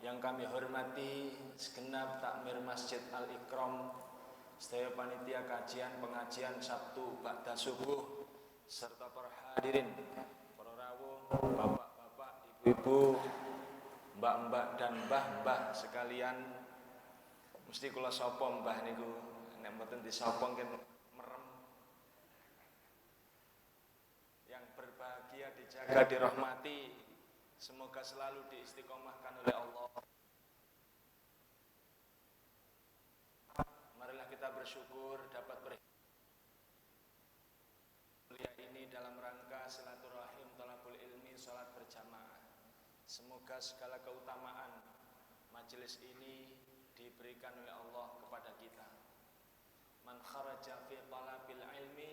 Yang kami hormati segenap takmir Masjid Al-Ikram, sedaya panitia kajian pengajian Sabtu ba'da subuh, serta para hadirin, para rawuh, bapak-bapak, ibu-ibu, mbak-mbak dan mbah-mbah sekalian. Mesti kula sapa mbah niku, nek mboten disapa ngen merem. Yang berbahagia, dijaga, dirahmati, semoga selalu diistiqomahkan oleh Allah. Marilah kita bersyukur dapat mulia ini dalam rangka silaturahim, thalabul ilmi, salat berjamaah. Semoga segala keutamaan majelis ini diberikan oleh Allah kepada kita. Man kharaja fi talabil ilmi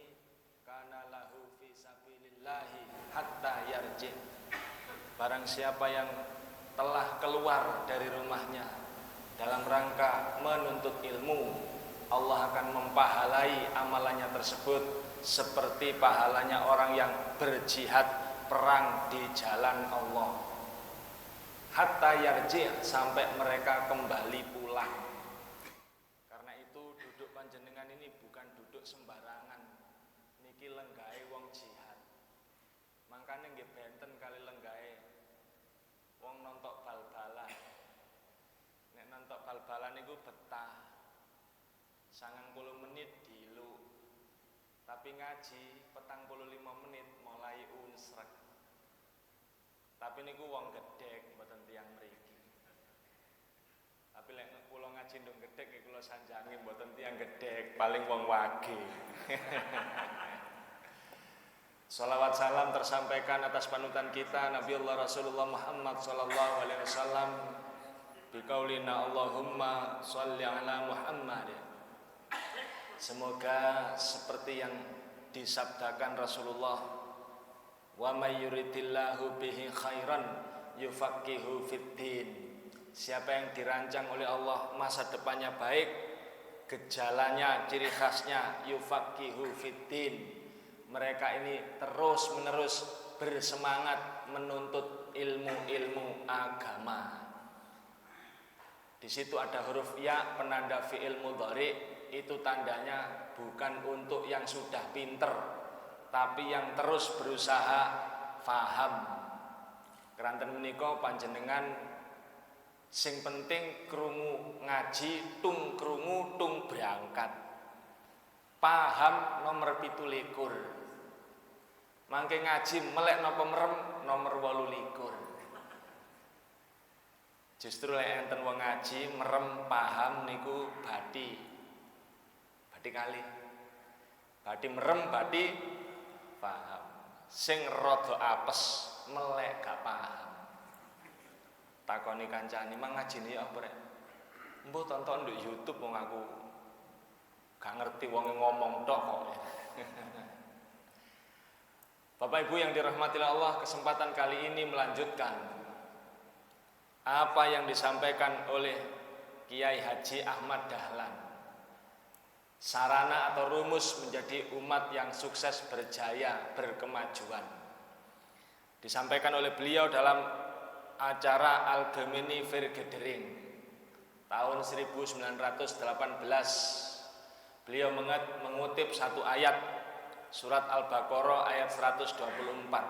kana lahu fi sabilillahi hatta yarji. Barang siapa yang telah keluar dari rumahnya dalam rangka menuntut ilmu, Allah akan mempahalai amalannya tersebut seperti pahalanya orang yang berjihad perang di jalan Allah. Hatta yarji, sampai mereka kembali pulang. Karena itu duduk panjenengan ini bukan duduk sembarangan. Niki lenggahe wong jihad. Makanya nggih benten kali lenggahe wong nontok bal-balan. Nek nontok bal-balan niku betah 90 menit dilu. Tapi ngaji 45 menit mulai unsrek. Tapi niku wong gedhek mboten tiyang mriki. Tapi lek kula ngaji ndung gedhek iki kula sanjangi mboten tiyang gedhek, paling wong wage. Salawat salam tersampaikan atas panutan kita Nabiullah Rasulullah Muhammad sallallahu alaihi wasallam biqaulina Allahumma sholli ala Muhammad. Semoga seperti yang disabdakan Rasulullah, wa may yuridillahu bihi khairan yufaqihu fiddin. Siapa yang dirancang oleh Allah masa depannya baik, gejalanya, ciri khasnya yufaqihu fiddin. Mereka ini terus menerus bersemangat menuntut ilmu-ilmu agama. Di situ ada huruf ya, penanda fi'il mudhari, itu tandanya bukan untuk yang sudah pinter, tapi yang terus berusaha faham. Keranten menika panjenengan sing penting krungu ngaji, tung krungu tung berangkat. Paham nomor 17. Mangke ngaji melek napa merem nomor 28. Justru lek enten wong ngaji merem paham niku bathi kali. Bathi merem, bathi paham. Sing rada apes melek gak paham. Takoni kancane, "Mang ngajine apa rek?" "Mbok tonton di YouTube wong aku gak ngerti wong ngomong tok kok." Bapak Ibu yang dirahmati Allah, kesempatan kali ini melanjutkan apa yang disampaikan oleh Kiai Haji Ahmad Dahlan. Sarana atau rumus menjadi umat yang sukses, berjaya, berkemajuan. Disampaikan oleh beliau dalam acara Al-Gemini Vergedering tahun 1918. Beliau mengutip satu ayat surat Al-Baqarah ayat 124.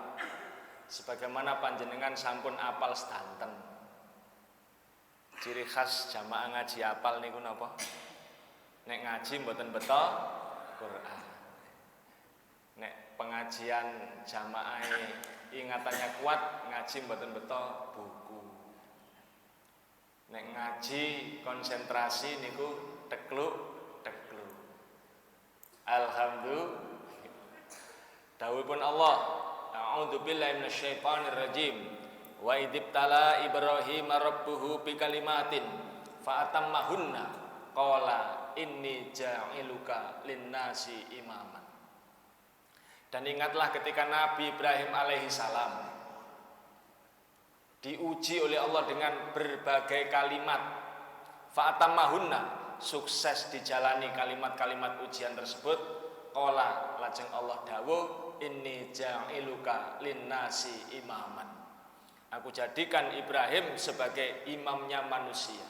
Sebagaimana panjenengan sampun apal sedanten. Ciri khas jamaah ngaji apal niku napa? Nek ngaji mboten beto Quran. Nek pengajian jamaah ingatannya kuat, ngaji mboten beto buku. Nek ngaji konsentrasi niku tekluk. Alhamdulillah. Dawuhipun Allah, a'udzubillahi minasyaitonir rajim. Wa idzibtala Ibrahim rabbuhu bikalimatin fa atammahunna qala inni ja'iluka linnasi imaman. Dan ingatlah ketika Nabi Ibrahim alaihi salam diuji oleh Allah dengan berbagai kalimat, fa atammahunna, sukses dijalani kalimat-kalimat ujian tersebut. Qala, lajeng Allah dawuh, inni ja'iluka linnasi imaman. Aku jadikan Ibrahim sebagai imamnya manusia,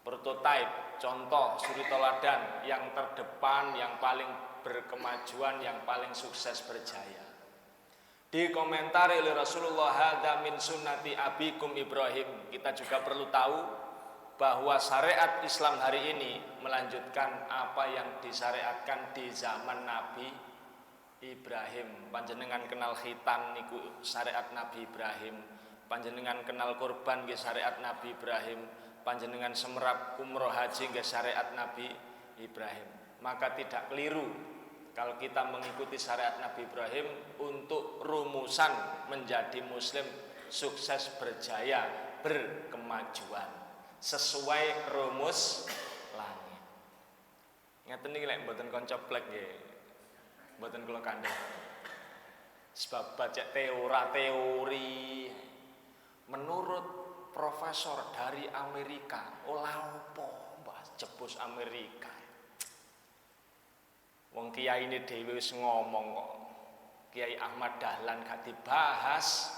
prototipe, contoh, suri teladan yang terdepan, yang paling berkemajuan, yang paling sukses berjaya. Dikomentari oleh Rasulullah, hadza min sunnati abikum Ibrahim. Kita juga perlu tahu bahwa syariat Islam hari ini melanjutkan apa yang disyariatkan di zaman Nabi Ibrahim. Panjenengan kenal khitan niku syariat Nabi Ibrahim. Panjenengan kenal kurban nggih syariat Nabi Ibrahim. Panjenengan semerap umroh haji nggih syariat Nabi Ibrahim. Maka tidak keliru kalau kita mengikuti syariat Nabi Ibrahim untuk rumusan menjadi muslim sukses berjaya berkemajuan sesuai rumus langit. Ngeten niki lek mboten kanca plek nggih. Mboten kula kandhani. Sebab baca teori menurut profesor dari Amerika, olah opo mbah jebus Amerika. Wong kiai ini dhewe wis ngomong kok. Kiai Ahmad Dahlan gak dibahas,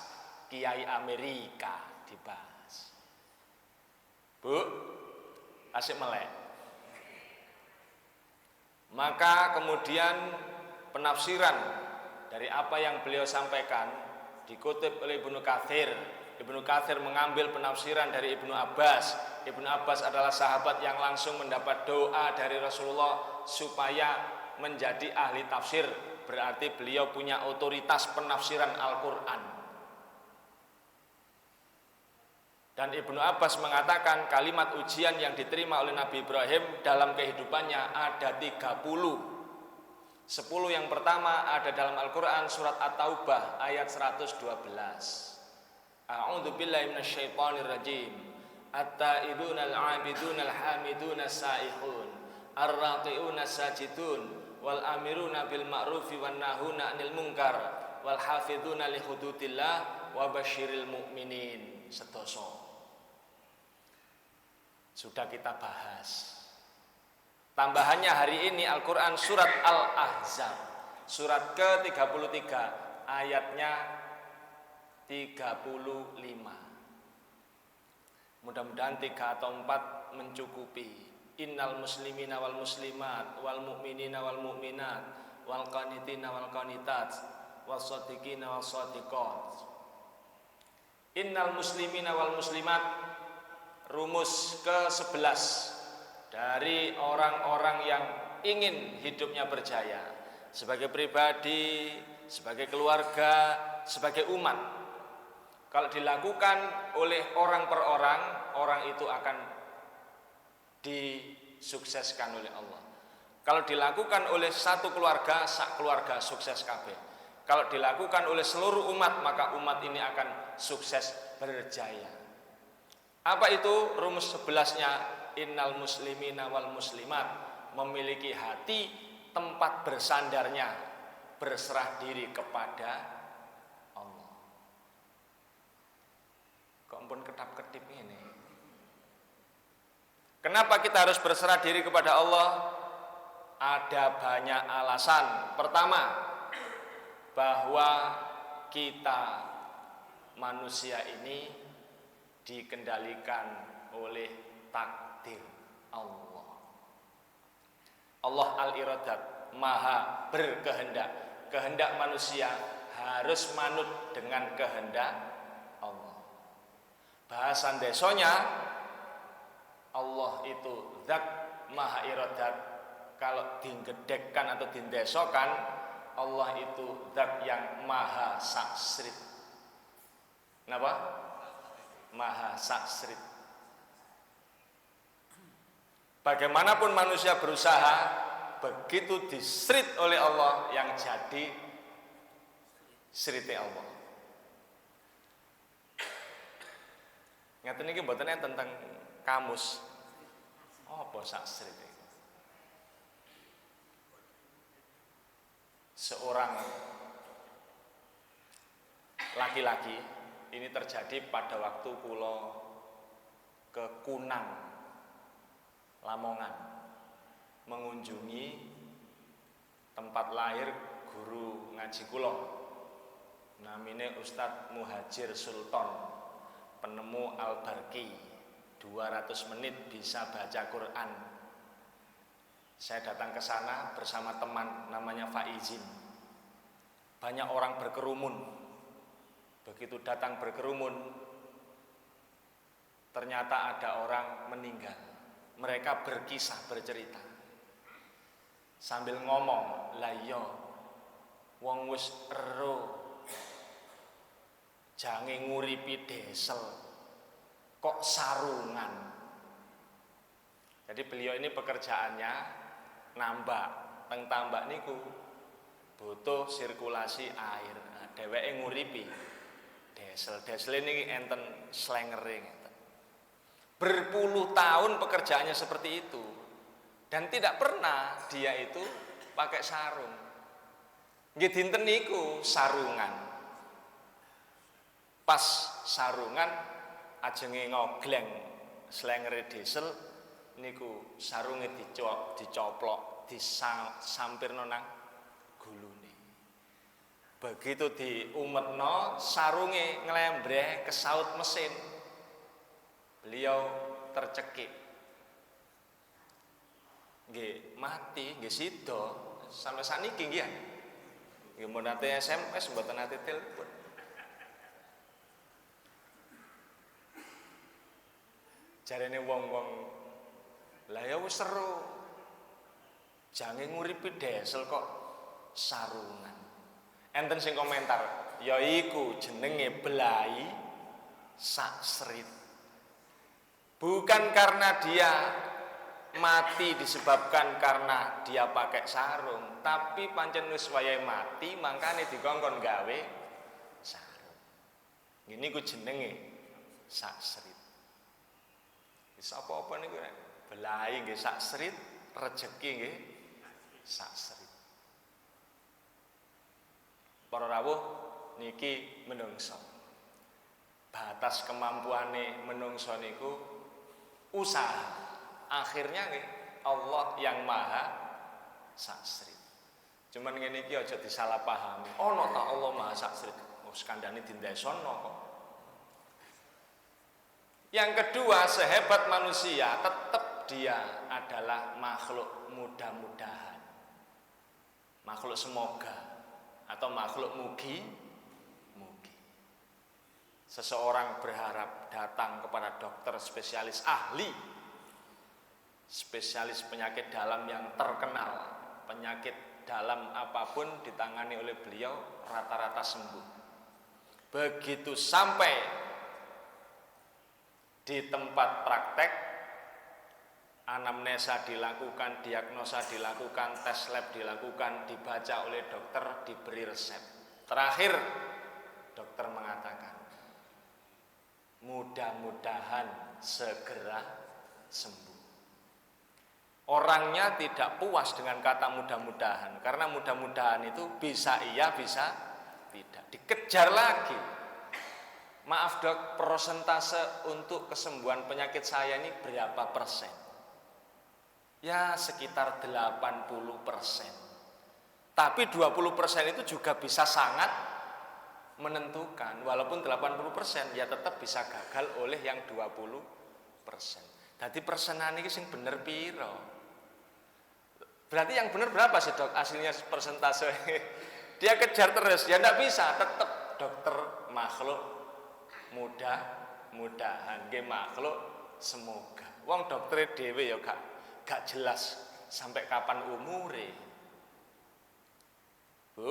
Kiai Amerika dibahas. Bu, asik melek. Maka kemudian penafsiran dari apa yang beliau sampaikan dikutip oleh Ibnu Katsir. Ibnu Katsir mengambil penafsiran dari Ibnu Abbas. Ibnu Abbas adalah sahabat yang langsung mendapat doa dari Rasulullah supaya menjadi ahli tafsir, berarti beliau punya otoritas penafsiran Al-Quran. Dan Ibnu Abbas mengatakan kalimat ujian yang diterima oleh Nabi Ibrahim dalam kehidupannya ada 30. 10 yang pertama ada dalam Al-Quran surat At-Taubah ayat 112. A'udzu billahi minasyaitonir rajim. At-taibunal 'abidunal hamidunas saihun ar-raqiunas sajidun wal amiruna bil ma'rufi wan nahuna 'anil munkar wal hafizuna li hududillah wa basyiril mu'minin. Sedoso sudah kita bahas. Tambahannya hari ini Al-Qur'an surat Al-Ahzab surat ke-33 ayatnya 35. Mudah-mudahan 3 atau 4 mencukupi. Innal muslimina wal muslimat wal mu'minina wal mu'minat wal qanitina wal qanitat was shadiqina was shadiqat. Innal muslimina wal muslimat, rumus ke-11 dari orang-orang yang ingin hidupnya berjaya sebagai pribadi, sebagai keluarga, sebagai umat. Kalau dilakukan oleh orang per orang, orang itu akan disukseskan oleh Allah. Kalau dilakukan oleh satu keluarga, sak keluarga sukses kabeh. Kalau dilakukan oleh seluruh umat, maka umat ini akan sukses berjaya. Apa itu rumus 11-nya? Innal muslimina wal muslimat, memiliki hati tempat bersandarnya, berserah diri kepada Allah. Kok ampun ketap-ketip ini. Kenapa kita harus berserah diri kepada Allah? Ada banyak alasan. Pertama, bahwa kita manusia ini dikendalikan oleh takdir Allah. Allah al-iradat, maha berkehendak. Kehendak manusia harus manut dengan kehendak Allah. Bahasan desonya, Allah itu zat maha iradat. Kalau digedekkan atau dindesokan, Allah itu zat yang maha saksrit. Kenapa? Maha saksrit. Bagaimanapun manusia berusaha, begitu disrit oleh Allah, yang jadi srite Allah. Ngaten iki mboten tentang kamus. Apa saksrit itu? Seorang laki-laki, ini terjadi pada waktu kula ke Kunang, Lamongan, mengunjungi tempat lahir guru ngaji kula. namine Ustadz Muhajir Sultan, penemu Al-Barqi. 200 menit bisa baca Quran. Saya datang ke sana bersama teman namanya Faizin. Banyak orang berkerumun. Begitu datang berkerumun, ternyata ada orang meninggal. Mereka berkisah, bercerita. Sambil ngomong, "Lah iya, wong wis ero jange nguripi desel, kok sarungan." Jadi beliau ini pekerjaannya nambak, teng tambak niku butuh sirkulasi air. Nah, dheweke nguripi desel. Desel ini enten slengere ngeten. Berpuluh tahun pekerjaannya seperti itu. Dan tidak pernah dia itu pakai sarung. Nggih dinten niku sarungan. Pas sarungan ajenge ngogleng slengere desel niku sarunge dicoplok, disampirno nang gulune. Begitu diumetno sarunge nglembreh ke saut mesin. Beliau tercekik. Nggih mati, nggih sida sampai saniki nggih. Nggih mun nate SMS mboten nate telepon. Jarene wong-wong, "Lah ya wis seru. Jange nguripi desel kok sarungan." Enten sing komentar, "Ya iku jenenge belai saksrit." Bukan karena dia mati disebabkan karena dia pakai sarung, tapi pancen wis wayahe mati, mangkane dikongkon gawe sarung. Ngene iku jenenge saksrit. Wis apa-apa niku nek belai nggih saksrit, rejeki nggih saksrit. Para rawuh niki menungso. Batas kemampuane menungso niku usaha. Akhirnya nih Allah yang maha saksrit. Cuman ngene iki aja disalahpahami. Ono ta Allah maha saksrit. Wis kandhane dindesono kok. Yang kedua, sehebat manusia tetap dia adalah makhluk mudah-mudahan. Makhluk semoga atau makhluk mugi-mugi. Seseorang berharap datang kepada dokter spesialis ahli, spesialis penyakit dalam yang terkenal, penyakit dalam apapun ditangani oleh beliau rata-rata sembuh. Begitu sampai di tempat praktek, anamnesa dilakukan, diagnosa dilakukan, tes lab dilakukan, dibaca oleh dokter, diberi resep. Terakhir dokter mengatakan, mudah-mudahan segera sembuh. Orangnya tidak puas dengan kata mudah-mudahan, karena mudah-mudahan itu bisa iya, bisa tidak. Dikejar lagi. Maaf dok, persentase untuk kesembuhan penyakit saya ini berapa persen? Ya sekitar 80%. Tapi 20% itu juga bisa sangat menentukan. Walaupun 80% ya tetap bisa gagal oleh yang 20%. Jadi persenan ini sing bener piro? Berarti yang benar berapa sih dok? Hasilnya persentase. Dia kejar terus, ya enggak bisa. Tetap dokter makhluk mudah-mudahan, nggih makhluk semoga. Wong dokter dhewe ya gak jelas sampai kapan umure. Bu,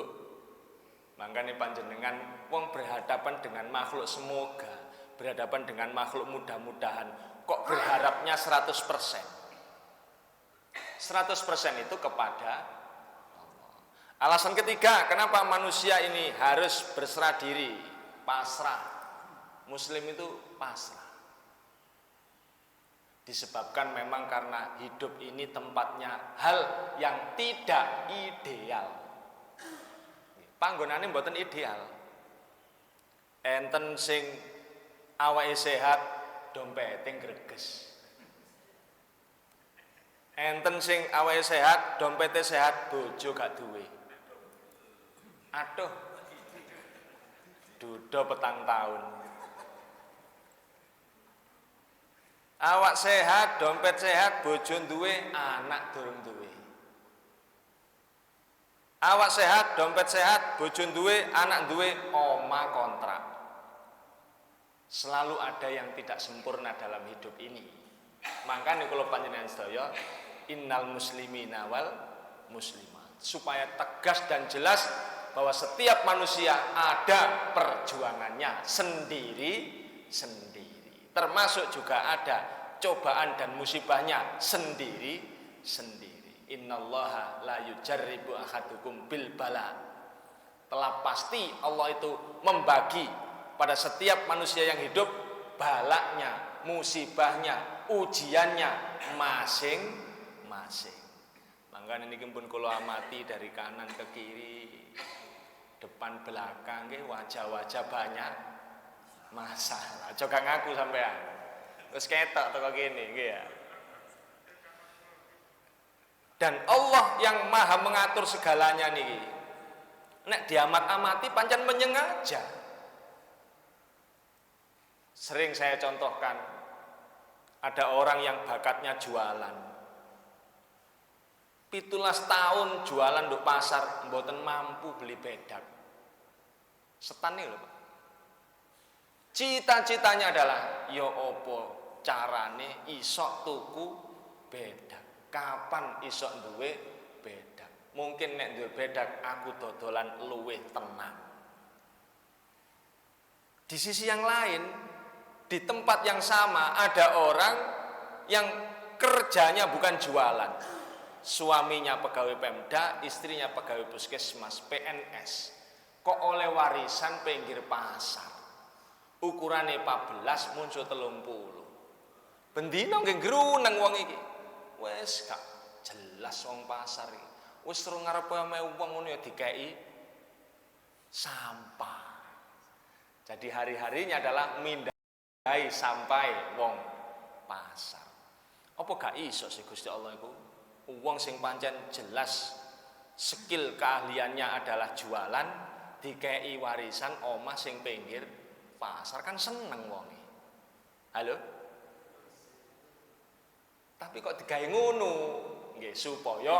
makanya panjenengan wong berhadapan dengan makhluk semoga, berhadapan dengan makhluk mudah-mudahan, kok berharapnya 100%. 100% itu kepada Allah. Alasan ketiga, kenapa manusia ini harus berserah diri, pasrah. Muslim itu pasrah. Disebabkan memang karena hidup ini tempatnya hal yang tidak ideal. Panggonane mboten ideal. Enten sing awake sehat, dompete greges. Enten sing awake sehat, dompete sehat, bojo gak duwe. Aduh. duda 4 tahun. Awak sehat, dompet sehat, bojo duwe, anak durung duwe. Awak sehat, dompet sehat, bojo duwe, anak duwe, oma kontrak. Selalu ada yang tidak sempurna dalam hidup ini. Makanya kalau panjenengan sedaya innal muslimina wal muslimat, supaya tegas dan jelas bahwa setiap manusia ada perjuangannya sendiri-sendiri. Termasuk juga ada cobaan dan musibahnya sendiri-sendiri. Innallaha la yujarribu ahadukum bil bala. Telah pasti Allah itu membagi pada setiap manusia yang hidup balaknya, musibahnya, ujiannya masing-masing. Mangga niki pun kula amati dari kanan ke kiri, depan belakang nggih wajah-wajah banyak masalah. Coba ngaku sampean. Wis ketok teko kene nggih ya. Dan Allah yang maha mengatur segalanya niki. Nek diamat-amati pancen menyengaja. Sering saya contohkan, ada orang yang bakatnya jualan. 17 tahun jualan di pasar, mboten mampu beli bedak. Setan nih lho Pak. Cita-citanya adalah yo opo carane isok tuku bedak. Kapan isok duwe bedak? Mungkin nek duwe bedak aku dodolan luwih tenang. Di sisi yang lain, di tempat yang sama ada orang yang kerjanya bukan jualan. Suaminya pegawai Pemda, istrinya pegawai puskesmas, PNS. Kok oleh warisan pinggir pasar. Ukurannya 14 muncul 30. Bendino nggih gruneng wong iki. Wes gak jelas wong pasar iki. Wis terus ngarepe ame wong ngono ya dikeki sampah. Jadi hari-harinya adalah mindai sampai wong pasar. Apa gak iso sih Gusti Allah iku? Wong sing pancen jelas skill keahliannya adalah jualan, dikeki warisan omah sing pinggir pasar, kan seneng wonge. Halo? Tapi kok digawe ngono? Nggih supaya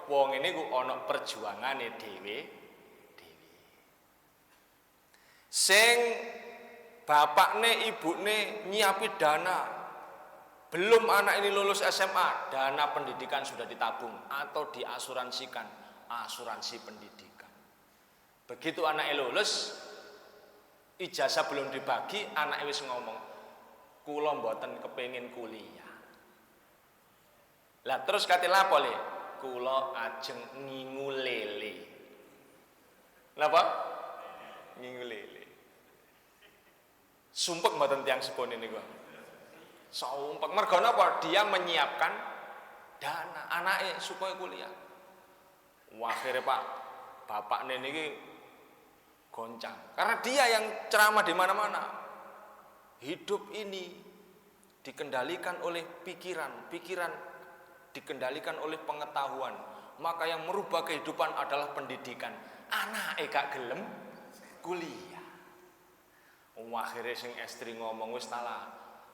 wong ini ku ana perjuangane dhewe. Sing bapakne ibune nyiapi dana, belum anak ini lulus SMA, dana pendidikan sudah ditabung atau diasuransikan, asuransi pendidikan. Begitu anaknya lulus, ijazah belum dibagi, anaknya wis ngomong, kula mboten kepengin kuliah. Lah terus kate lapo le? Kula ajeng ngingu lele. Napa? Ngingu lele. Sumpek mboten tiyang sepone niku. Sumpek mergo napa? Dia menyiapkan dana anake supaya kuliah. Akhirnya Pak, bapakne niki goncang. Karena dia yang ceramah di mana-mana. Hidup ini dikendalikan oleh pikiran, pikiran dikendalikan oleh pengetahuan. Maka yang merubah kehidupan adalah pendidikan. Anake gak gelem kuliah. Akhirnya sing estri ngomong wis tala.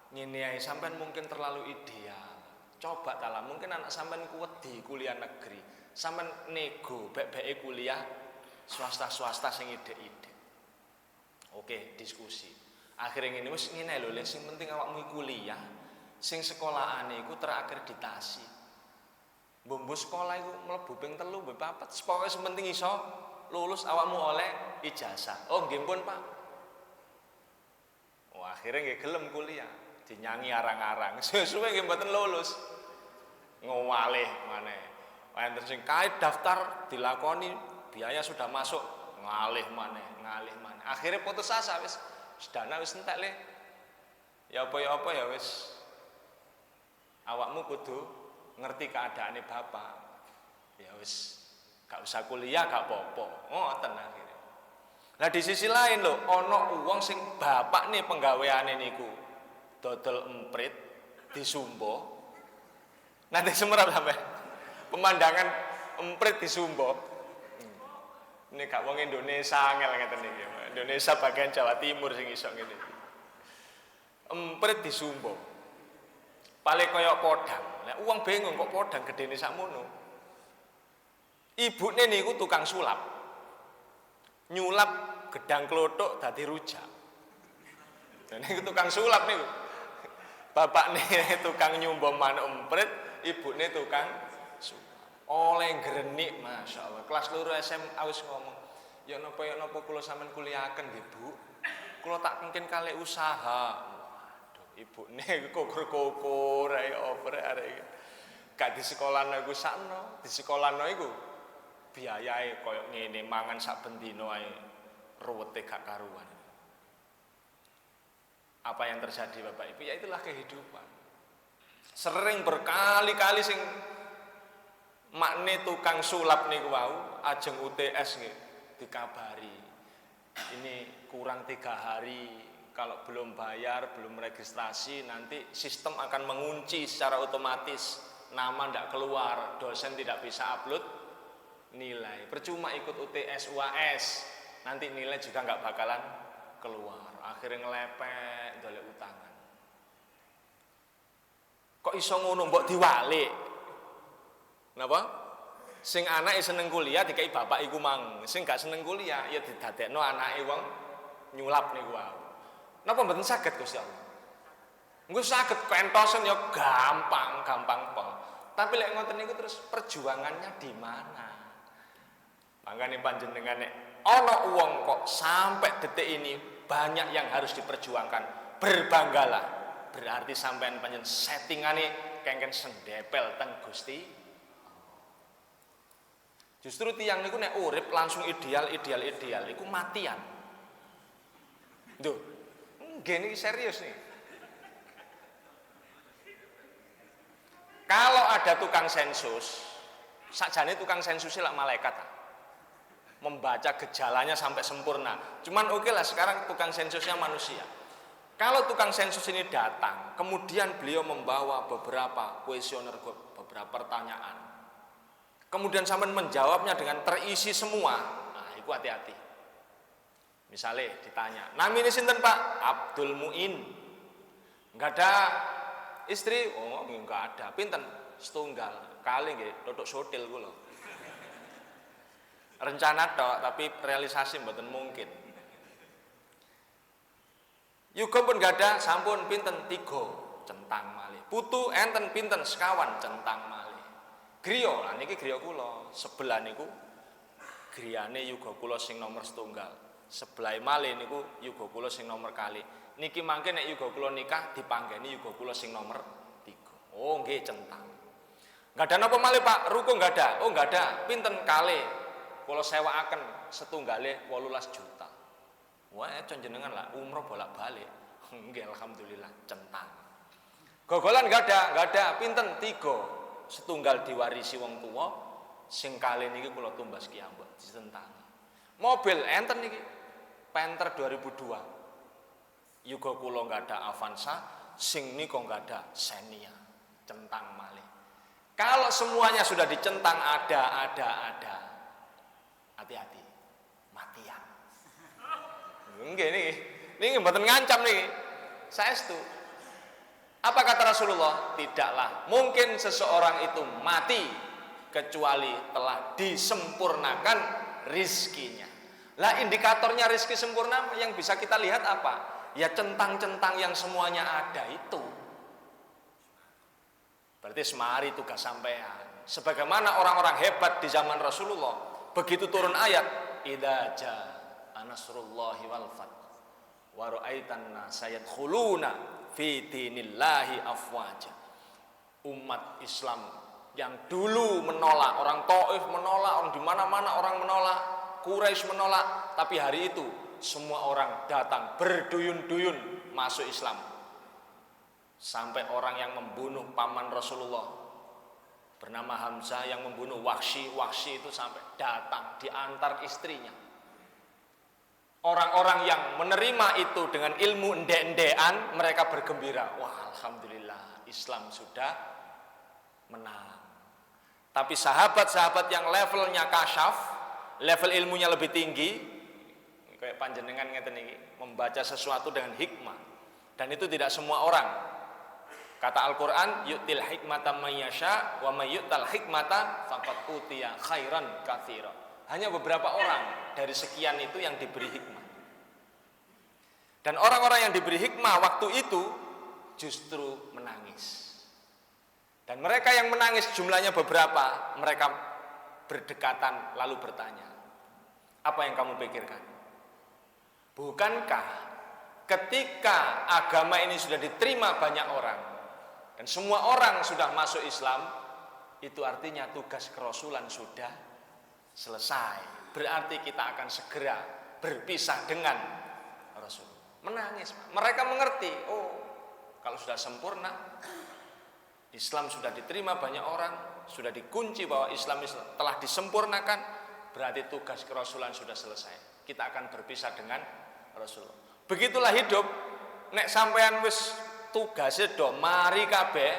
Ngene ae sampean mungkin terlalu ideal. Coba tala, mungkin anak sampean kuwedi kuliah negeri. Sampean nego bek-beke kuliah swasta-swasta sing ide-ide. Oke, diskusi. Akhirnya ngene wis ngene lho, sing penting awakmu kuliah, sing sekolahane iku terakreditasi. Mbok sekolah iku mlebu ping 3, ping 4, pokoke sing penting iso lulus awakmu oleh ijazah. Oh, nggih pun, Pak. Oh, akhirnya nggih gelem kuliah, dinyanyi arang-arang. Suwe-suwe nggih mboten lulus. Ngowalih maneh. Wonten sing kae daftar dilakoni, biaya sudah masuk, ngalih maneh. Akhirnya putus asa wis dana wis entek le. Ya apa ya wis. Awakmu kudu ngerti keadaane bapak. Ya wis gak usah kuliah gak apa-apa. Ngoten akhirnya. Nah di sisi lain lho, ana wong sing bapakne penggaweane niku dodol emprit di Sumbo. Nanti semerap sampai pemandangan emprit di Sumbo. Ini gak wong Indonesia angel ngeten iki. Indonesia bagian Jawa Timur sing iso ngene iki. Emprit disumbo. Paling kaya podang. Lah wong bingung kok podang gedene sakmono. Ibune niku tukang sulap. Nyulap gedang klothok dadi rujak. Dan niku tukang sulap niku. Bapakne tukang nyumbo manuk emprit, ibune tukang sulap. Oleh grenik masyaallah. Kelas 2 SMA wis ngomong, ya napa kula sampean kuliahaken nggih, Bu. Kula tak mungkin kalih usaha. Ibune kukur-kukur ae oper arek. Gak di sekolahno iku sakno, di sekolahno iku biayae koyo ngene mangan sak bendina ae ruwete gak karuan. Apa yang terjadi Bapak Ibu? Ya itulah kehidupan. Sering berkali-kali sing makne tukang sulap niku wau ajeng UTS nggih dikabari. Ini kurang 3 hari. Kalau belum bayar, belum registrasi, nanti sistem akan mengunci secara otomatis. Nama tidak keluar, dosen tidak bisa upload nilai. Percuma ikut UTS, UAS, nanti nilai juga nggak bakalan keluar. Akhirnya ngelepek, dolek utangan. Kok iso ngono mbok diwalik? Napa? Sing anake seneng kuliah dikai bapak iku mang. Sing gak seneng kuliah ya didadekno anake wong nyulap niku wae. Napa mboten saged Gusti Allah? Engko saged pentosen ya gampang pol. Tapi lek ngoten niku terus perjuangannya di mana? Mangkane panjenengan nek ana wong kok sampai detik ini banyak yang harus diperjuangkan, berbanggalah. Berarti sampean panjen settingane kengken sendepel teng Gusti. Justru tiyang niku nek urip langsung ideal iku matian. Duh, gini serius nih. Kalau ada tukang sensus, sakjane tukang sensusnya lah malaikat. Membaca gejalanya sampai sempurna. Cuman oke lah sekarang tukang sensusnya manusia. Kalau tukang sensus ini datang, kemudian beliau membawa beberapa kuesioner, beberapa pertanyaan. Kemudian sampean menjawabnya dengan terisi semua. Nah, itu hati-hati. Misalnya ditanya, namanya sinten Pak? Abdul Muin. Enggak ada istri? Oh, enggak ada. Pinten? Setunggal. Kali nggih, totok sotil kula. Rencana tok, tapi realisasi mboten mungkin. Yuga pun enggak ada, sampun pinten 3 centang malih. Putu enten pinten sekawan centang malih. Griya, lah niki griya kula. Sebelah niku griyane yuga kula sing nomor setunggal. Sebelah malih niku yuga kula sing nomor kali. Niki mangke nek yuga kula nikah dipanggeni yuga kula sing nomor 3. Oh nggih centang. Enggak ada napa malih Pak? Ruko enggak ada. Oh enggak ada. Pinten kali? Kula sewaaken setunggale 18 juta. Wah, jenengan lah umroh bolak-balik. Nggih alhamdulillah centang. Gogolan enggak ada. Pinten 3. Setunggal diwarisi wong tuwa, sing kali niki kula tumbas kiambak ditentang. Mobil enten niki. Panther 2002. Yuga kula enggak ada Avanza, sing nika enggak ada Xenia. Centang malih. Kalau semuanya sudah dicentang ada. Hati-hati. Matian. Nggih niki mboten ngancam niki. Saestu. Apa kata Rasulullah? Tidaklah mungkin seseorang itu mati kecuali telah disempurnakan rizkinya. Lah indikatornya rizki sempurna yang bisa kita lihat apa? Ya centang-centang yang semuanya ada itu. Berarti semari tugas sampean. Sebagaimana orang-orang hebat di zaman Rasulullah, begitu turun ayat, idza jaa nasrullahi wal fath wa ra'aitan nasa yadkhuluna fi dinillahi afwaja. Umat Islam yang dulu menolak, orang Taif menolak, orang di mana-mana orang menolak, Quraisy menolak, tapi hari itu semua orang datang berduyun-duyun masuk Islam. Sampai orang yang membunuh paman Rasulullah bernama Hamzah yang membunuh Wahsy itu sampai datang diantar istrinya. Orang-orang yang menerima itu dengan ilmu endek-endekan, mereka bergembira. Wah, alhamdulillah Islam sudah menang. Tapi sahabat-sahabat yang levelnya kasyaf, level ilmunya lebih tinggi, kayak panjenengan ngeten iki, membaca sesuatu dengan hikmah. Dan itu tidak semua orang. Kata Al-Qur'an, yu'til hikmata may yasha wa may yu'tal hikmata faqad utiya khairan katsira. Hanya beberapa orang dari sekian itu yang diberi hikmah. Dan orang-orang yang diberi hikmah waktu itu justru menangis. Dan mereka yang menangis jumlahnya beberapa, mereka berdekatan lalu bertanya, apa yang kamu pikirkan? Bukankah ketika agama ini sudah diterima banyak orang dan semua orang sudah masuk Islam, itu artinya tugas kerasulan sudah selesai. Berarti kita akan segera berpisah dengan Rasul. Menangis. Mereka mengerti, oh kalau sudah sempurna, Islam sudah diterima banyak orang, sudah dikunci bahwa Islam telah disempurnakan, berarti tugas kerasulan sudah selesai. Kita akan berpisah dengan Rasulullah. Begitulah hidup. Nek sampean wis tugasnya do mari kabeh,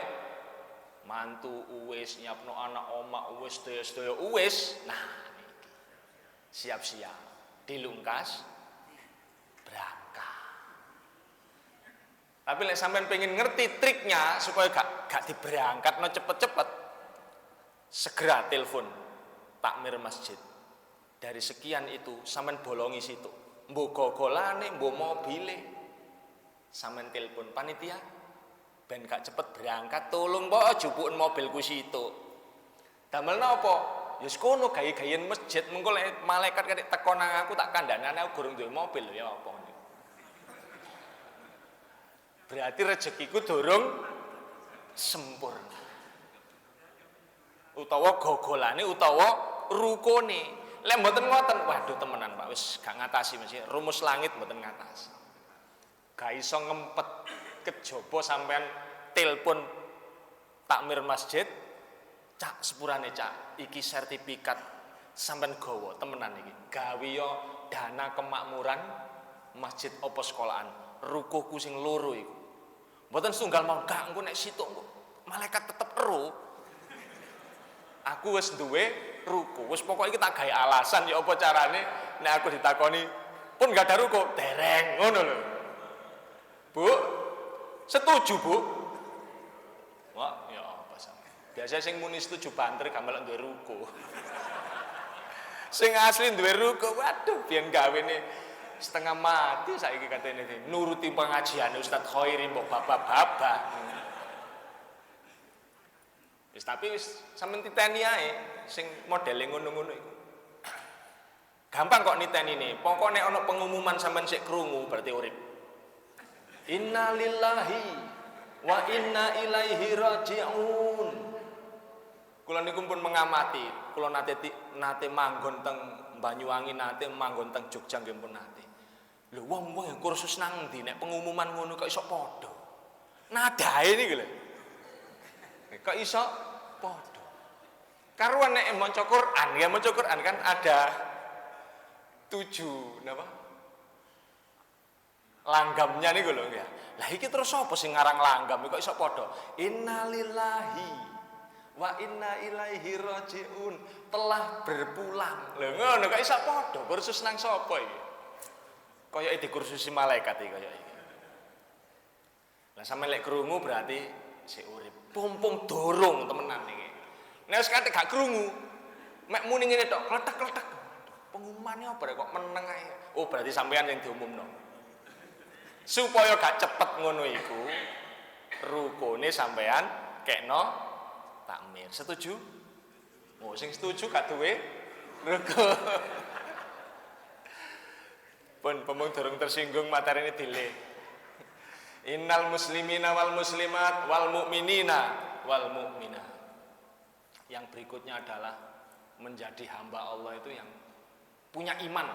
mantu uwis, nyiapno anak oma uwis, sedaya uwis. Nah, siap-siap dilungkas berangkat. Tapi nek sampean pengen ngerti triknya supaya gak diberangkat no cepet-cepet, segera telepon takmir masjid. Dari sekian itu sampean bolongi situ. Mbok gogolane, mbok mobile. Sampean telepon panitia ben gak cepet berangkat, tolong mbok jupuken mobilku situ. Damel napa? Ya sekono gawe-gawean masjid, mengko lek malaikat kate teko nang aku tak kandhane aku gurung duwe mobil ya apa. Berarti rezekiku durung sempurna. Utawa gogolane utawa rukone. Lek mboten ngoten, waduh temenan Pak, wis gak ngatasi mesti rumus langit mboten ngatasi. Gak iso ngempet kejaba sampean telepon takmir masjid, cak sepurane cak, iki sertifikat sampean gawa temenan iki. Gawe yo dana kemakmuran masjid apa sekolahan, rukuhku sing loro iku. Mboten setunggal mau gak engko nek situ engko malaikat tetep ero. Aku wis duwe ruku, wis pokoke iki tak gawe alasan ya apa carane nek aku ditakoni pun gak ada ruku, dereng ngono lho. Bu, setuju Bu? Wah, ya apa sampe. Biasa sing muni setuju banter gak melok duwe ruku. Sing asli duwe ruku, waduh biyen gawene setengah mati saiki katene nuruti pengajian Ustaz Khairi mbok bapak-bapak. Wis tapi wis sampeyan titeni ae sing modele ngono-ngono iku. Gampang kok nitenine. Pokoke nek ana pengumuman sampeyan sik krungu berarti urip. Innalillahi wa inna ilaihi raji'un. Kula niku pun mengamati, kula nate manggon teng Banyuwangi, nate manggon teng Jogja nggih pun nate. Lho wong-wong yang kursus nang ndi nek pengumuman ngono kok iso padha. Nadae niki lho. Kok iso padha. Karuan nek maca Quran, ya maca Quran kan ada 7 napa? Langgamnya niku lho ya. Lah iki terus sapa sing ngarang langgam kok iso padha? Innalillahi wa inna ilaihi raji'un, telah berpulang. Lho ngono kok iso padha? Kursus nang sapa iki? Koyoke dikursusi malaikat iki koyoke iki. Lah sampe lek krungu berarti sik urip. Pompong dorong temenan iki. Nek wis kate gak krungu, mek muni ngene tok, kletek-kletek. Pengumumannya apa kok meneng ae. Oh, berarti sampean yang diumumno. Supaya gak cepet ngono iku, rukune sampean kekno takmir. Setuju? Oh, sing setuju gak duwe ruku. Pun pemung durung tersinggung materine dile. Innal muslimina wal muslimat wal mu'minina wal mu'minat. Yang berikutnya adalah menjadi hamba Allah itu yang punya iman.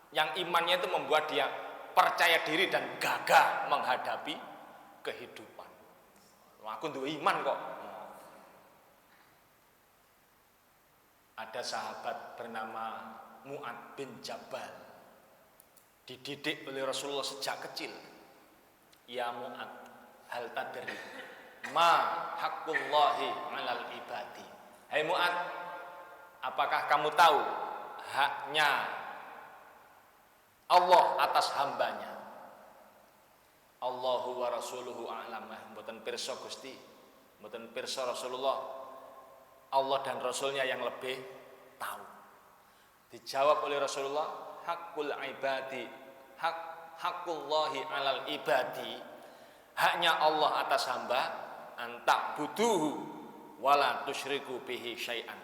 Yang imannya itu membuat dia percaya diri dan gagah menghadapi kehidupan. Aku duwe iman kok. Ada sahabat bernama Mu'ad bin Jabal. Dididik oleh Rasulullah sejak kecil. Ya Mu'ad, hal tadri ma haqqullahi 'alal ibadi. Hai Mu'ad, apakah kamu tahu haknya Allah atas hambanya. Allahu wa rasuluhu a'lam. Mboten pirsa Gusti, mboten pirsa Rasulullah. Allah dan Rasulnya yang lebih tahu. Dijawab oleh Rasulullah, hakul ibadi, hakullahi alal ibadi, haknya Allah atas hamba, antak buduhu wala tusyriku bihi syai'an.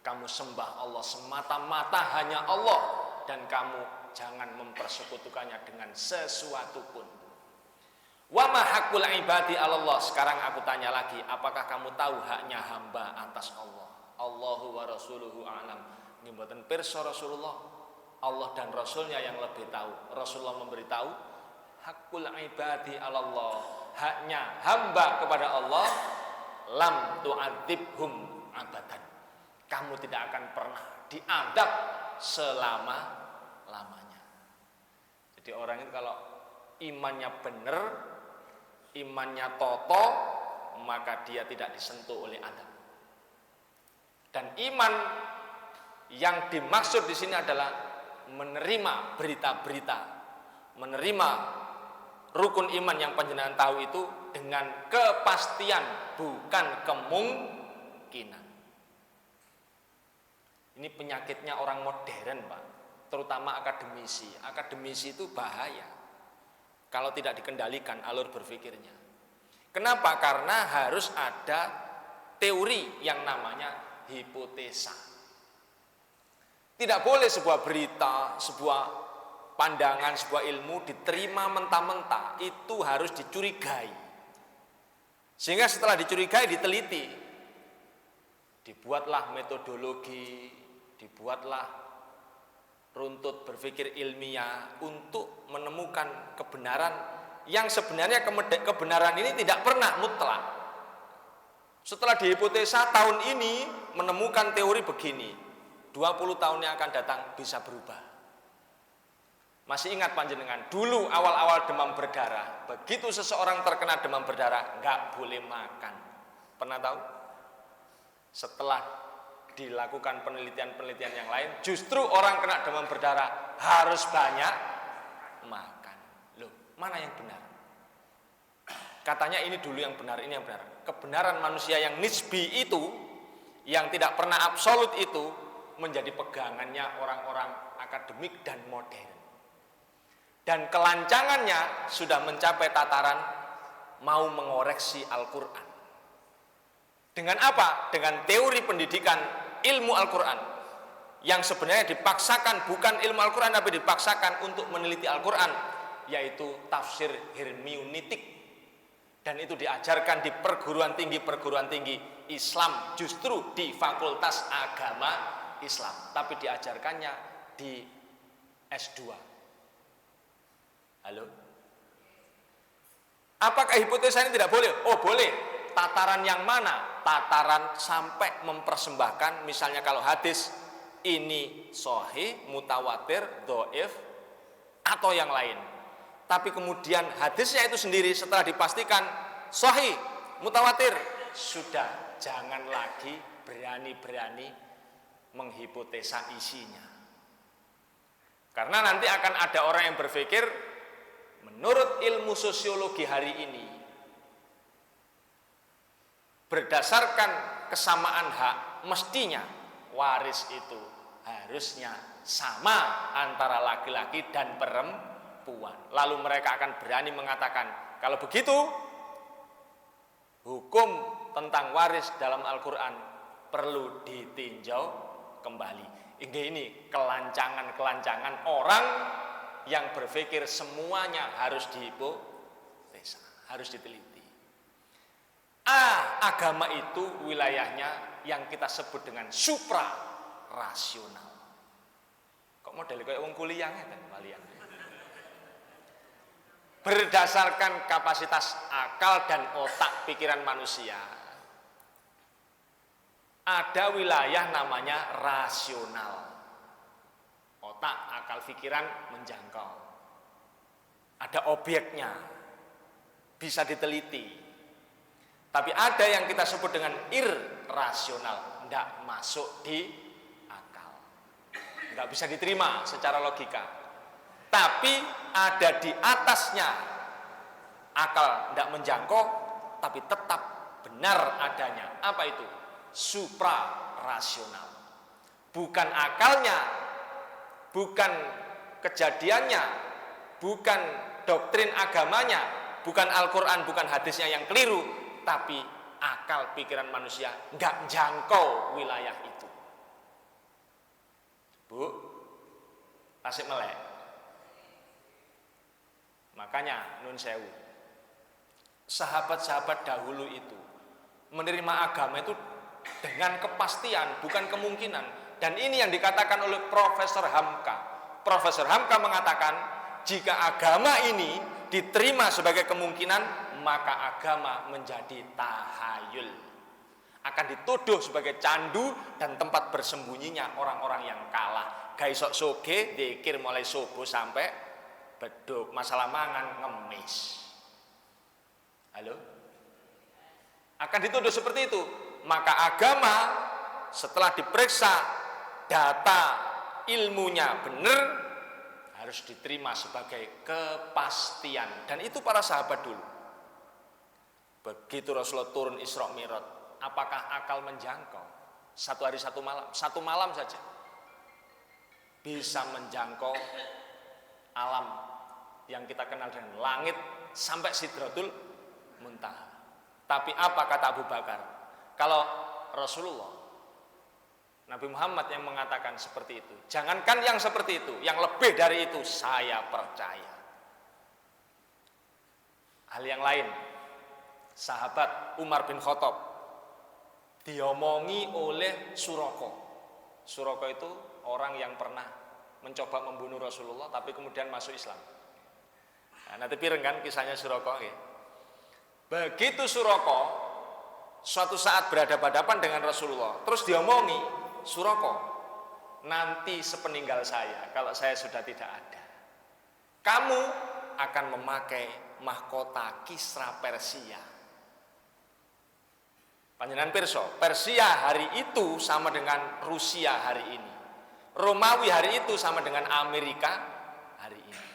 Kamu sembah Allah semata-mata hanya Allah, dan kamu jangan mempersekutukannya dengan sesuatu pun. Wa ma hakul ibadi Allah. Sekarang aku tanya lagi, apakah kamu tahu haknya hamba atas Allah? Allahu wa rasuluhu a'lam. Mboten pirsa Rasulullah, Allah dan Rasulnya yang lebih tahu. Rasulullah memberitahu, hakul ibadi Allah, haknya hamba kepada Allah, lam tu'adzibhum abadan. Kamu tidak akan pernah diadab selama-lamanya. Jadi orang itu kalau imannya benar, imannya toto, maka dia tidak disentuh oleh adab. Dan iman yang dimaksud di sini adalah menerima berita-berita, menerima rukun iman yang panjenengan tahu itu dengan kepastian, bukan kemungkinan. Ini penyakitnya orang modern, Pak, terutama akademisi. Akademisi itu bahaya kalau tidak dikendalikan alur berpikirnya. Kenapa? Karena harus ada teori yang namanya hipotesa. Tidak boleh sebuah berita, sebuah pandangan, sebuah ilmu diterima mentah-mentah. Itu harus dicurigai. Sehingga setelah dicurigai, diteliti. Dibuatlah metodologi, dibuatlah runtut berpikir ilmiah untuk menemukan kebenaran yang sebenarnya kebenaran ini tidak pernah mutlak. Setelah dihipotesa tahun ini menemukan teori begini, 20 tahun yang akan datang bisa berubah. Masih ingat panjenengan, dulu awal-awal demam berdarah, begitu seseorang terkena demam berdarah, nggak boleh makan. Pernah tahu? Setelah dilakukan penelitian-penelitian yang lain, justru orang kena demam berdarah harus banyak makan. Loh, mana yang benar? Katanya ini dulu yang benar, ini yang benar. Kebenaran manusia yang nisbi itu, yang tidak pernah absolut itu, menjadi pegangannya orang-orang akademik dan modern. Dan kelancangannya sudah mencapai tataran mau mengoreksi Al-Quran. Dengan apa? Dengan teori pendidikan ilmu Al-Quran, yang sebenarnya dipaksakan bukan ilmu Al-Quran, tapi dipaksakan untuk meneliti Al-Quran, yaitu tafsir hermeneutik. Dan itu diajarkan di perguruan tinggi Islam, justru di Fakultas Agama Islam, tapi diajarkannya di S2. Halo? Apakah hipotesa ini tidak boleh? Oh, boleh. Tataran yang mana? Tataran sampai mempersembahkan, misalnya kalau hadis ini sahih, mutawatir, dhaif, atau yang lain. Tapi kemudian hadisnya itu sendiri setelah dipastikan sahih, mutawatir, sudah jangan lagi berani-berani menghipotesa isinya. Karena nanti akan ada orang yang berpikir menurut ilmu sosiologi hari ini, berdasarkan kesamaan hak, mestinya waris itu harusnya sama antara laki-laki dan perempuan. Lalu mereka akan berani mengatakan, kalau begitu hukum tentang waris dalam Al-Quran perlu ditinjau kembali. Ini kelancangan-kelancangan orang yang berpikir semuanya harus dihipotesa, harus diteliti. Agama itu wilayahnya yang kita sebut dengan supra rasional. Kok model kayak wong kuliah kan kalian? Berdasarkan kapasitas akal dan otak pikiran manusia, ada wilayah namanya rasional. Otak, akal, pikiran menjangkau. Ada objeknya, bisa diteliti. Tapi ada yang kita sebut dengan irrasional, tidak masuk di akal, nggak bisa diterima secara logika. Tapi ada di atasnya akal tidak menjangkau, tapi tetap benar adanya. Apa itu? Supra-rasional. Bukan akalnya, bukan kejadiannya, bukan doktrin agamanya, bukan Al-Quran, bukan hadisnya yang keliru, tapi akal pikiran manusia nggak jangkau wilayah itu. Bu, tasik melek. Makanya nun sewu, sahabat-sahabat dahulu itu menerima agama itu dengan kepastian, bukan kemungkinan. Dan ini yang dikatakan oleh Profesor Hamka. Profesor Hamka mengatakan, jika agama ini diterima sebagai kemungkinan, maka agama menjadi tahayul. Akan dituduh sebagai candu dan tempat bersembunyinya orang-orang yang kalah. Gaisok soge, dikir mulai subuh sampai beduk, masalah mangan ngemis. Halo? Akan dituduh seperti itu. Maka agama setelah diperiksa data ilmunya benar, harus diterima sebagai kepastian. Dan itu para sahabat dulu. Begitu Rasulullah turun Isra Mi'raj, apakah akal menjangkau? Satu hari satu malam saja bisa menjangkau alam yang kita kenal dengan langit sampai Sidratul Muntaha. Tapi apa kata Abu Bakar? Kalau Rasulullah, Nabi Muhammad yang mengatakan seperti itu, jangankan yang seperti itu, yang lebih dari itu saya percaya. Hal yang lain, sahabat Umar bin Khattab diomongi oleh Suraka. Suraka itu orang yang pernah mencoba membunuh Rasulullah tapi kemudian masuk Islam. Nah, nanti pireng kan kisahnya Suraka. Begitu Suraka suatu saat berhadapan-hadapan dengan Rasulullah, terus diomongi, Suraka, nanti sepeninggal saya, kalau saya sudah tidak ada, kamu akan memakai mahkota Kisra Persia. Panjenengan pirsa, Persia hari itu sama dengan Rusia hari ini. Romawi hari itu sama dengan Amerika hari ini.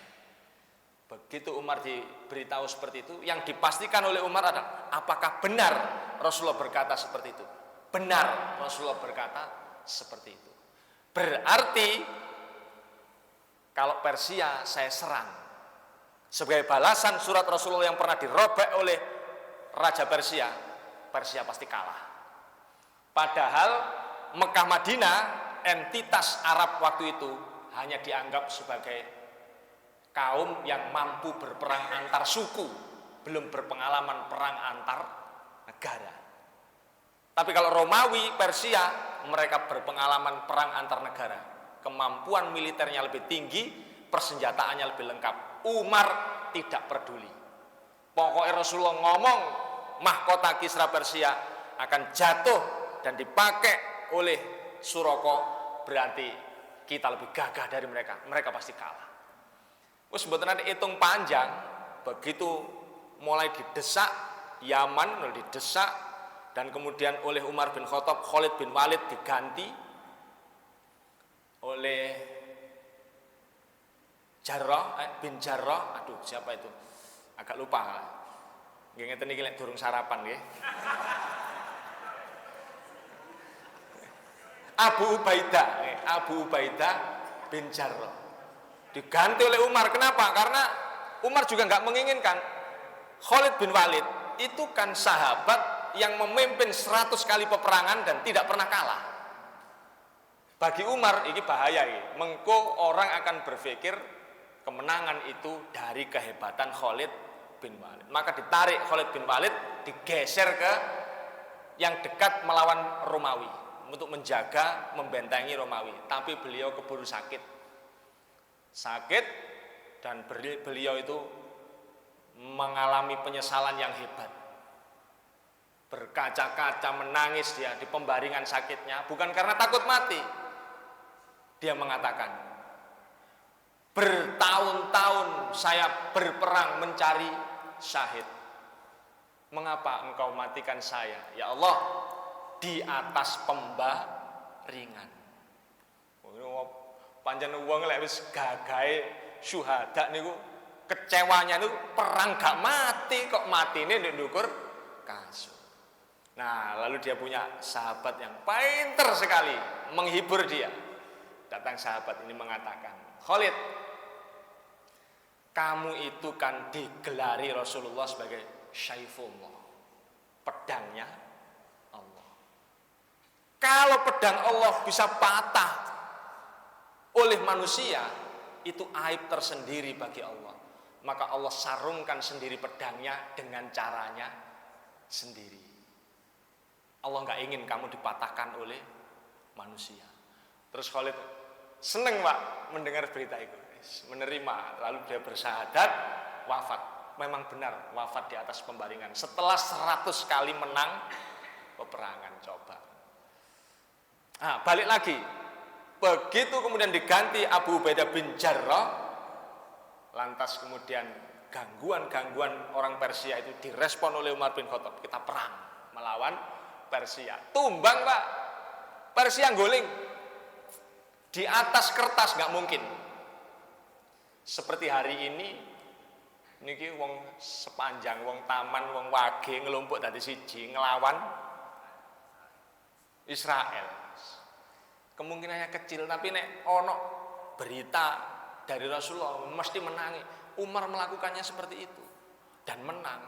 Begitu Umar diberitahu seperti itu, yang dipastikan oleh Umar adalah apakah benar Rasulullah berkata seperti itu. Benar Rasulullah berkata seperti itu. Berarti kalau Persia saya serang sebagai balasan surat Rasulullah yang pernah dirobek oleh Raja Persia, Persia pasti kalah. Padahal Mekah Madinah, entitas Arab waktu itu hanya dianggap sebagai kaum yang mampu berperang antar suku, belum berpengalaman perang antar negara. Tapi kalau Romawi, Persia, mereka berpengalaman perang antar negara. Kemampuan militernya lebih tinggi, persenjataannya lebih lengkap. Umar tidak peduli. Pokoknya Rasulullah ngomong mahkota Kisra Persia akan jatuh dan dipakai oleh Suraka, berarti kita lebih gagah dari mereka. Mereka pasti kalah. Terus sebetulnya hitung panjang, begitu mulai didesak, Yaman mulai didesak, dan kemudian oleh Umar bin Khattab, Khalid bin Walid diganti oleh bin Jarrah, aduh siapa itu? Agak lupa. Nggih ngeten iki lek durung sarapan nggih. Abu Ubaidah bin Jarrah diganti oleh Umar. Kenapa? Karena Umar juga nggak menginginkan. Khalid bin Walid itu kan sahabat yang memimpin 100 kali peperangan dan tidak pernah kalah. Bagi Umar ini bahaya ini. Mengko orang akan berpikir kemenangan itu dari kehebatan Khalid bin Walid. Maka ditarik Khalid bin Walid, digeser ke yang dekat melawan Romawi untuk menjaga, membentengi Romawi. Tapi beliau keburu sakit dan beliau itu mengalami penyesalan yang hebat. Berkaca-kaca menangis dia di pembaringan sakitnya, bukan karena takut mati. Dia mengatakan, bertahun-tahun saya berperang mencari syahid. Mengapa engkau matikan saya? Ya Allah, di atas pembaringan. Pancen wong lek wis gagahe syuhada niku kecewanya niku perang gak mati kok matine ndek ndukur kasur. Nah, lalu dia punya sahabat yang pinter sekali menghibur dia. Datang sahabat ini mengatakan, "Khalid, kamu itu kan digelari Rasulullah sebagai Syaifullah, pedangnya Allah. Kalau pedang Allah bisa patah oleh manusia, itu aib tersendiri bagi Allah. Maka Allah sarungkan sendiri pedangnya dengan caranya sendiri. Allah nggak ingin kamu dipatahkan oleh manusia." Terus Khalid seneng Pak mendengar berita itu, menerima, lalu dia bersyahadat, wafat. Memang benar wafat di atas pembaringan setelah 100 kali menang peperangan. Coba. Nah, balik lagi. Begitu kemudian diganti Abu Ubaidah bin Jarrah, lantas kemudian gangguan-gangguan orang Persia itu direspon oleh Umar bin Khattab. Kita perang melawan Persia. Tumbang Pak. Persia nggoling. Di atas kertas nggak mungkin. Seperti hari ini, niki wong sepanjang, wong taman, wong wage ngelompok dari siji ngelawan Israel. Kemungkinannya kecil, tapi nek ono berita dari Rasulullah mesti menangi. Umar melakukannya seperti itu dan menang.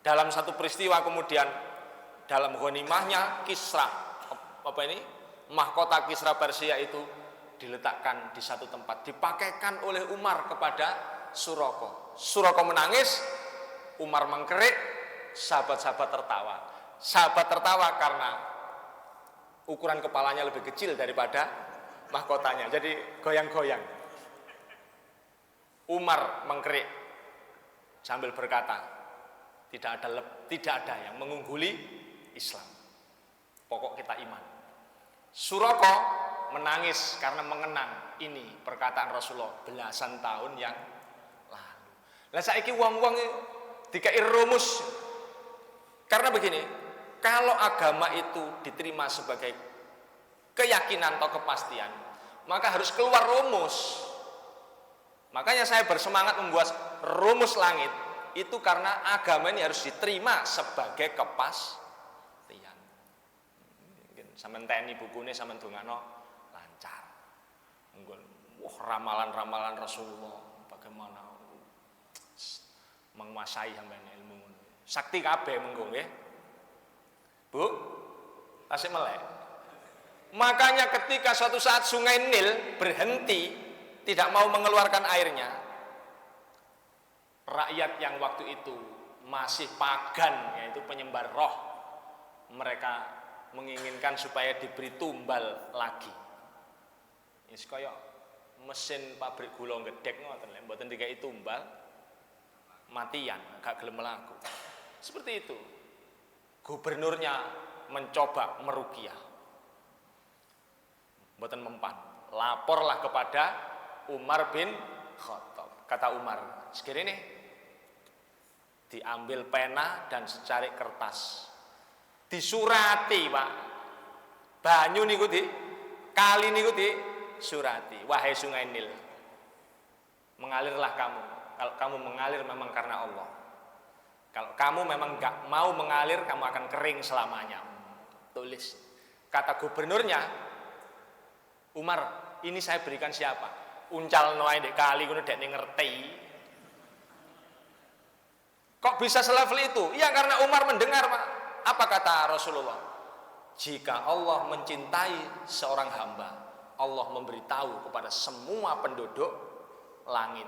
Dalam satu peristiwa kemudian dalam ghanimahnya Kisra, apa ini? Mahkota Kisra Persia itu diletakkan di satu tempat, dipakaikan oleh Umar kepada Suroko. Suroko menangis, Umar mengkerik, sahabat-sahabat tertawa. Sahabat tertawa karena ukuran kepalanya lebih kecil daripada mahkotanya, jadi goyang-goyang. Umar mengkerik sambil berkata, tidak ada yang mengungguli Islam. Pokok kita iman. Suroko menangis karena mengenang ini perkataan Rasulullah belasan tahun yang lalu. Lah saiki wong-wong dikai rumus. Karena begini, kalau agama itu diterima sebagai keyakinan atau kepastian, maka harus keluar rumus. Makanya saya bersemangat membuat rumus langit itu karena agama ini harus diterima sebagai kepastian. Sampeyan teni bukune sampeyan dongano lancar. Wah, ramalan-ramalan Rasulullah bagaimana menguasai sampeyan ilmu. Sakti kabeh mengko nggih. Bu, tasik melek. Makanya ketika suatu saat Sungai Nil berhenti, tidak mau mengeluarkan airnya, rakyat yang waktu itu masih pagan, yaitu penyembah roh, mereka menginginkan supaya diberi tumbal lagi. Wis kaya mesin pabrik gula gedhek ngoten lek mboten dikai tumbal matian, gak gelem mlaku. Seperti itu. Gubernurnya mencoba meruqyah. Mboten mempan. Laporlah kepada Umar bin Khattab. Kata Umar, "Sekiranya diambil pena dan secarik kertas, disurati Pak, banyu niku di kali niku di surati, wahai Sungai Nil, mengalirlah kamu. Kalau kamu mengalir memang karena Allah. Kalau kamu memang gak mau mengalir, kamu akan kering selamanya." Tulis. Kata gubernurnya, "Umar, ini saya berikan siapa? Uncal noai dek kali kuno dek ngerti. Kok bisa selevel itu? Iya karena Umar mendengar Pak. Apa kata Rasulullah? Jika Allah mencintai seorang hamba, Allah memberitahu kepada semua penduduk langit.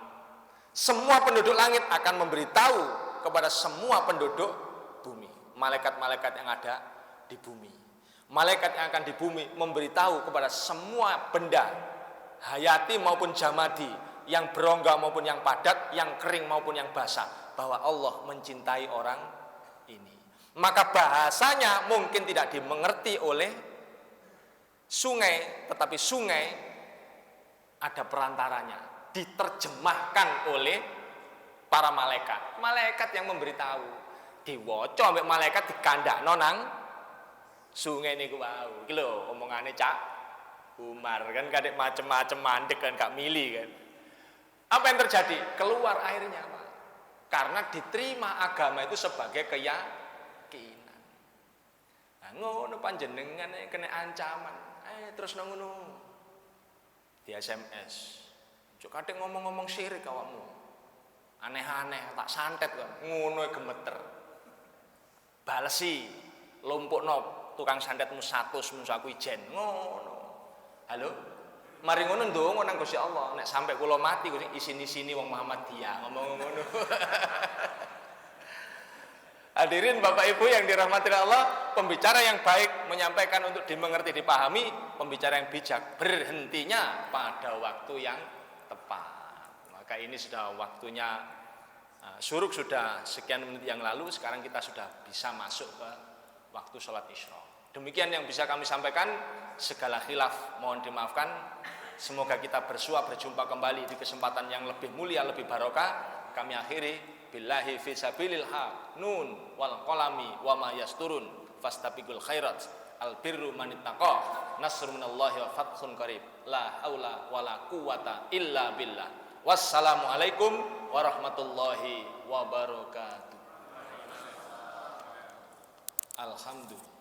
Semua penduduk langit akan memberitahu kepada semua penduduk bumi. Malaikat-malaikat yang ada di bumi. Malaikat yang akan di bumi memberitahu kepada semua benda, hayati maupun jamadi, yang berongga maupun yang padat, yang kering maupun yang basah, bahwa Allah mencintai orang ini. Maka bahasanya mungkin tidak dimengerti oleh sungai, tetapi sungai ada perantaranya, diterjemahkan oleh para malaikat. Malaikat yang memberitahu, diwaca ambek malaikat dikandakno nang sungai niku wau. Iki lho omongane Cak Umar kan kadek macem-macem mandek kan gak milih kan. Apa yang terjadi? Keluar airnya Pak. Karena diterima agama itu sebagai keyakinan. Nah, ngono panjenengan kena ancaman. Terus ngono. Di SMS. Cuk kadek ngomong-ngomong syirik awakmu. Aneh-aneh, tak santet kan. Ngono gemeter. Balesi, lompokno tukang santetmu 100 mun aku ijen. Ngono. Halo? Mari ngono ndonga nang Gusti Allah. Nek sampai kula mati isini-sini wong Muhammadiyah ngomong ngono. Hadirin Bapak Ibu yang dirahmati Allah, pembicara yang baik menyampaikan untuk dimengerti, dipahami, pembicara yang bijak berhentinya pada waktu yang tepat. Maka ini sudah waktunya syuruk sudah sekian menit yang lalu, sekarang kita sudah bisa masuk ke waktu sholat Isra. Demikian yang bisa kami sampaikan, segala khilaf mohon dimaafkan. Semoga kita bersua berjumpa kembali di kesempatan yang lebih mulia, lebih barokah. Kami akhiri billahi fi sabilil haq nun wal qalami wa ma yasturun fastabiqul khairat al birru manittaqa nasrun minallahi wa fathun qarib la haula wala quwata illa billah. Wassalamu alaikum warahmatullahi wabarakatuh. Alhamdulillah.